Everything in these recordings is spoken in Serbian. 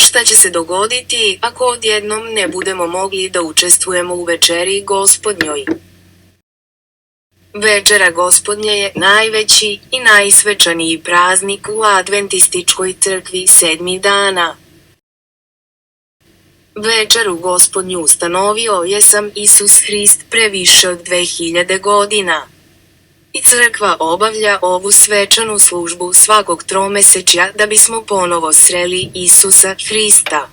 Šta će se dogoditi ako odjednom ne budemo mogli da učestvujemo u večeri Gospodnjoj? Večera Gospodnja je najveći i najsvečaniji praznik u adventističkoj crkvi 7 dana. Večeru Gospodnju ustanovio je sam Isus Hrist pre više od 2000 godina. I crkva obavlja ovu svečanu službu svakog tromesečja da bismo ponovo sreli Isusa Hrista.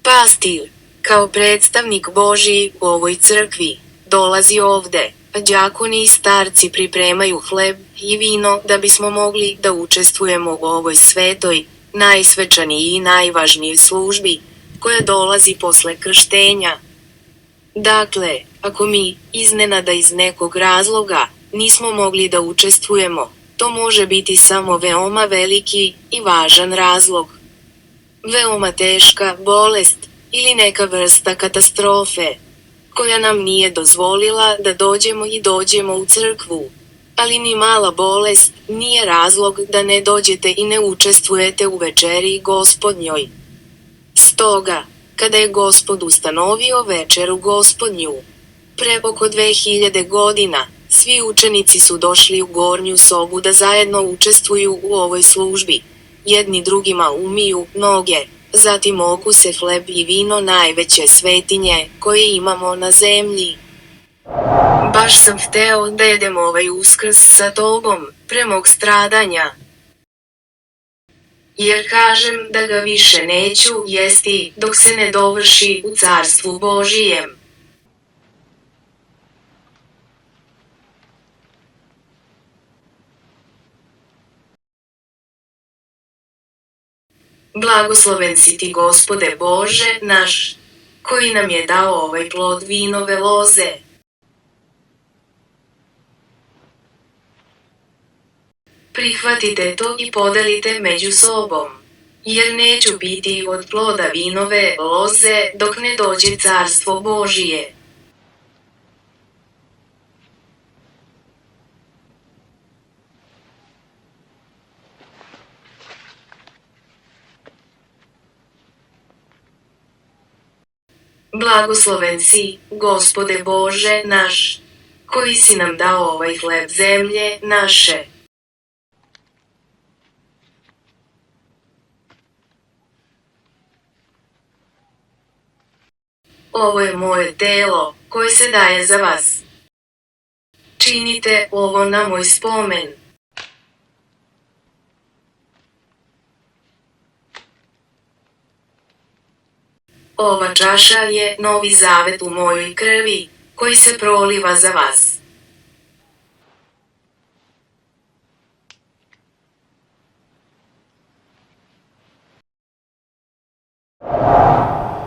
Pastir, kao predstavnik Božji u ovoj crkvi, dolazi ovde, a đakoni i starci pripremaju hleb i vino da bismo mogli da učestvujemo u ovoj svetoj, najsvečaniji i najvažnijoj službi, koja dolazi posle krštenja. Dakle, ako mi, iznenada iz nekog razloga, nismo mogli da učestvujemo, to može biti samo veoma veliki i važan razlog. Veoma teška bolest ili neka vrsta katastrofe, koja nam nije dozvolila da dođemo u crkvu. Ali ni mala bolest nije razlog da ne dođete i ne učestvujete u večeri Gospodnjoj. Stoga, kada je Gospod ustanovio večeru Gospodnju, pre oko 2000 godina, svi učenici su došli u gornju sobu da zajedno učestvuju u ovoj službi. Jedni drugima umiju noge, zatim okuse hleb i vino najveće svetinje koje imamo na zemlji. Baš sam hteo da jedem ovaj Uskrs sa tobom, pre mog stradanja. Jer kažem da ga više neću jesti dok se ne dovrši u carstvu Božijem. Blagosloven si ti, Gospode Bože naš, koji nam je dao ovaj plod vinove loze. Prihvatite to i podelite među sobom, jer neću biti od ploda vinove loze dok ne dođe carstvo Božije. Blagosloven si, Gospode Bože naš, koji si nam dao ovaj hleb zemlje naše. Ovo je moje telo, koje se daje za vas. Činite ovo na moj spomen. Ova čaša je novi zavet u mojoj krvi, koji se proliva za vas.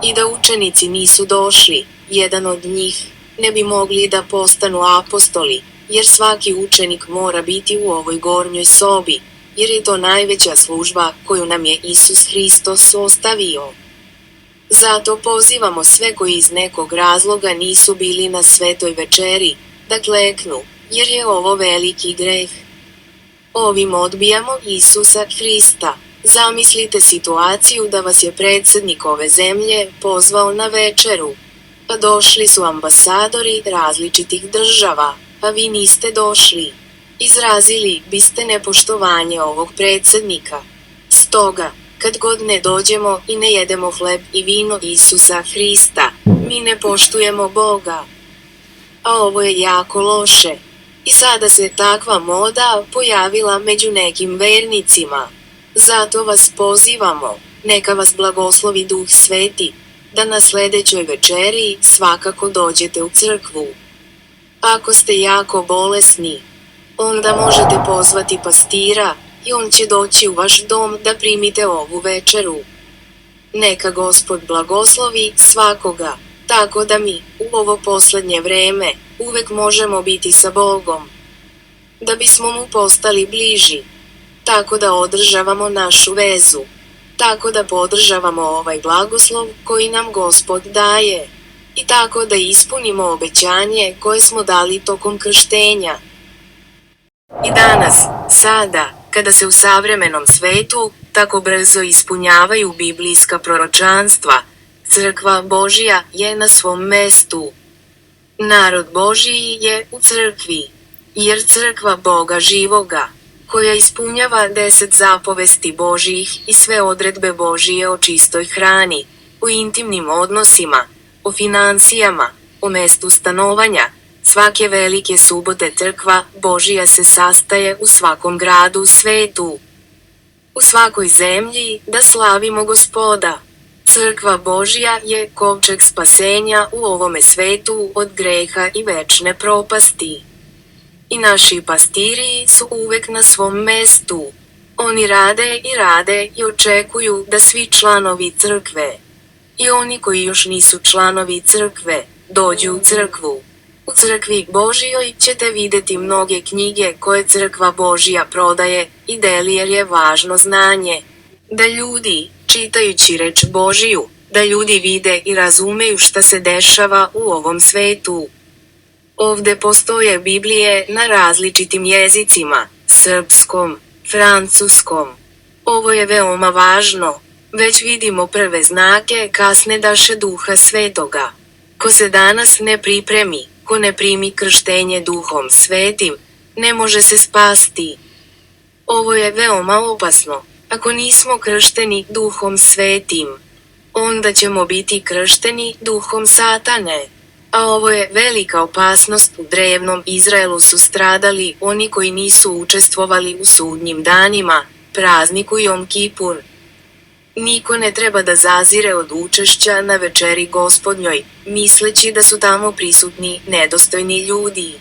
I da učenici nisu došli, jedan od njih, ne bi mogli da postanu apostoli, jer svaki učenik mora biti u ovoj gornjoj sobi, jer je to najveća služba koju nam je Isus Hristos ostavio. Zato pozivamo sve koji iz nekog razloga nisu bili na svetoj večeri, da kleknu, jer je ovo veliki greh. Ovim odbijamo Isusa Hrista. Zamislite situaciju da vas je predsjednik ove zemlje pozvao na večeru, a došli su ambasadori različitih država, a vi niste došli. Izrazili biste nepoštovanje ovog predsjednika. Stoga, kad god ne dođemo i ne jedemo hleb i vino Isusa Hrista, mi ne poštujemo Boga. A ovo je jako loše. I sada se takva moda pojavila među nekim vernicima. Zato vas pozivamo, neka vas blagoslovi Duh Sveti, da na sljedećoj večeri svakako dođete u crkvu. Ako ste jako bolesni, onda možete pozvati pastira i on će doći u vaš dom da primite ovu večeru. Neka Gospod blagoslovi svakoga, tako da mi, u ovo posljednje vreme, uvek možemo biti sa Bogom. Da bismo mu postali bliži. Tako da održavamo našu vezu. Tako da podržavamo ovaj blagoslov koji nam Gospod daje. I tako da ispunimo obećanje koje smo dali tokom krštenja. I danas, sada, kada se u savremenom svetu tako brzo ispunjavaju biblijska proročanstva, crkva Božja je na svom mestu. Narod Božji je u crkvi, jer crkva Boga živoga, koja ispunjava 10 zapovesti Božjih i sve odredbe Božije o čistoj hrani, o intimnim odnosima, o financijama, o mestu stanovanja, svake velike subote crkva Božija se sastaje u svakom gradu u svetu, u svakoj zemlji, da slavimo Gospoda. Crkva Božja je kovčeg spasenja u ovome svetu od greha i večne propasti. I naši pastiri su uvek na svom mestu. Oni rade i očekuju da svi članovi crkve i oni koji još nisu članovi crkve dođu u crkvu. U crkvi Božjoj ćete vidjeti mnoge knjige koje crkva Božja prodaje i deli jer je važno znanje. Da ljudi, čitajući reč Božiju, da ljudi vide i razumeju šta se dešava u ovom svetu. Ovde postoje Biblije na različitim jezicima, srpskom, francuskom. Ovo je veoma važno. Već vidimo prve znake kasne daše Duha Svetoga. Ko se danas ne pripremi, ko ne primi krštenje Duhom Svetim, ne može se spasti. Ovo je veoma opasno. Ako nismo kršteni Duhom Svetim, onda ćemo biti kršteni duhom Satane. A ovo je velika opasnost. U drevnom Izraelu su stradali oni koji nisu učestvovali u sudnjim danima, prazniku Jom Kipur. Niko ne treba da zazire od učešća na večeri Gospodnjoj, misleći da su tamo prisutni nedostojni ljudi.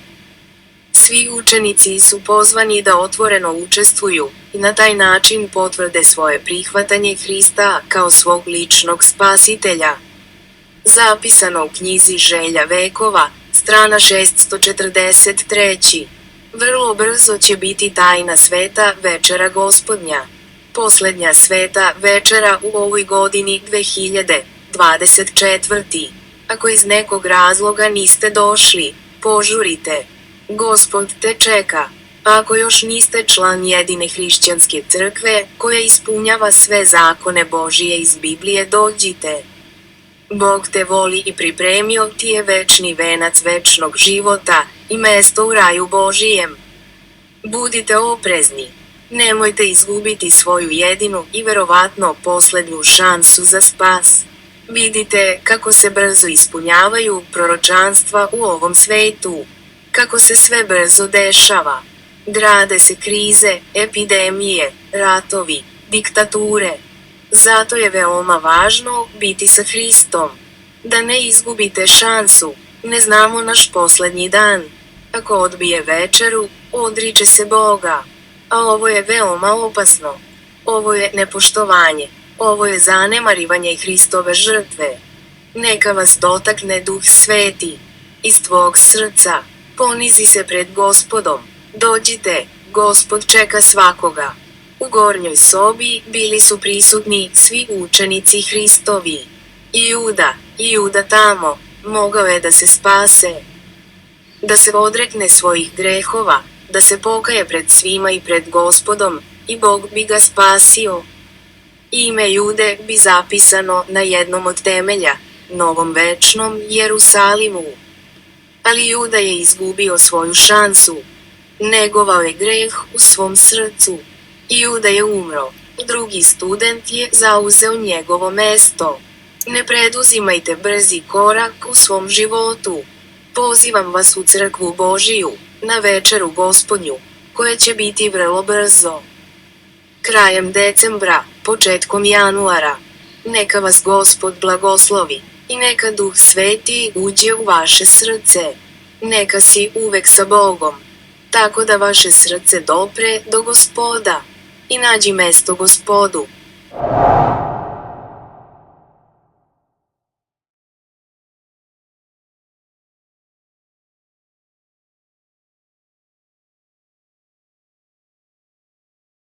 Svi učenici su pozvani da otvoreno učestvuju i na taj način potvrde svoje prihvatanje Hrista kao svog ličnog spasitelja. Zapisano u knjizi Želja vekova, strana 643. Vrlo brzo će biti tajna sveta večera Gospodnja. Poslednja sveta večera u ovoj godini 2024. Ako iz nekog razloga niste došli, požurite. Gospod te čeka. Ako još niste član jedine hrišćanske crkve, koja ispunjava sve zakone Božije iz Biblije, dođite. Bog te voli i pripremio ti je večni venac večnog života i mesto u raju Božijem. Budite oprezni. Nemojte izgubiti svoju jedinu i verovatno poslednju šansu za spas. Vidite kako se brzo ispunjavaju proročanstva u ovom svetu. Kako se sve brzo dešava. Grade se krize, epidemije, ratovi, diktature. Zato je veoma važno biti sa Hristom. Da ne izgubite šansu, ne znamo naš poslednji dan. Ako odbije večeru, odriče se Boga. A ovo je veoma opasno. Ovo je nepoštovanje. Ovo je zanemarivanje Hristove žrtve. Neka vas dotakne Duh Sveti. Iz tvog srca. Ponizi se pred Gospodom. Dođite, Gospod čeka svakoga. U gornjoj sobi bili su prisutni svi učenici Hristovi. I Juda tamo, mogao je da se spase. Da se odrekne svojih grehova, da se pokaje pred svima i pred Gospodom, i Bog bi ga spasio. Ime Jude bi zapisano na jednom od temelja, novom večnom Jerusalimu. Ali Juda je izgubio svoju šansu. Negovao je greh u svom srcu. I Juda je umro. Drugi student je zauzeo njegovo mesto. Ne preduzimajte brzi korak u svom životu. Pozivam vas u crkvu Božiju, na večeru Gospodnju, koja će biti vrlo brzo. Krajem decembra, početkom januara. Neka vas Gospod blagoslovi i neka Duh Sveti uđe u vaše srce. Neka si uvek sa Bogom, tako da vaše srce dopre do Gospoda i nađi mesto Gospodu.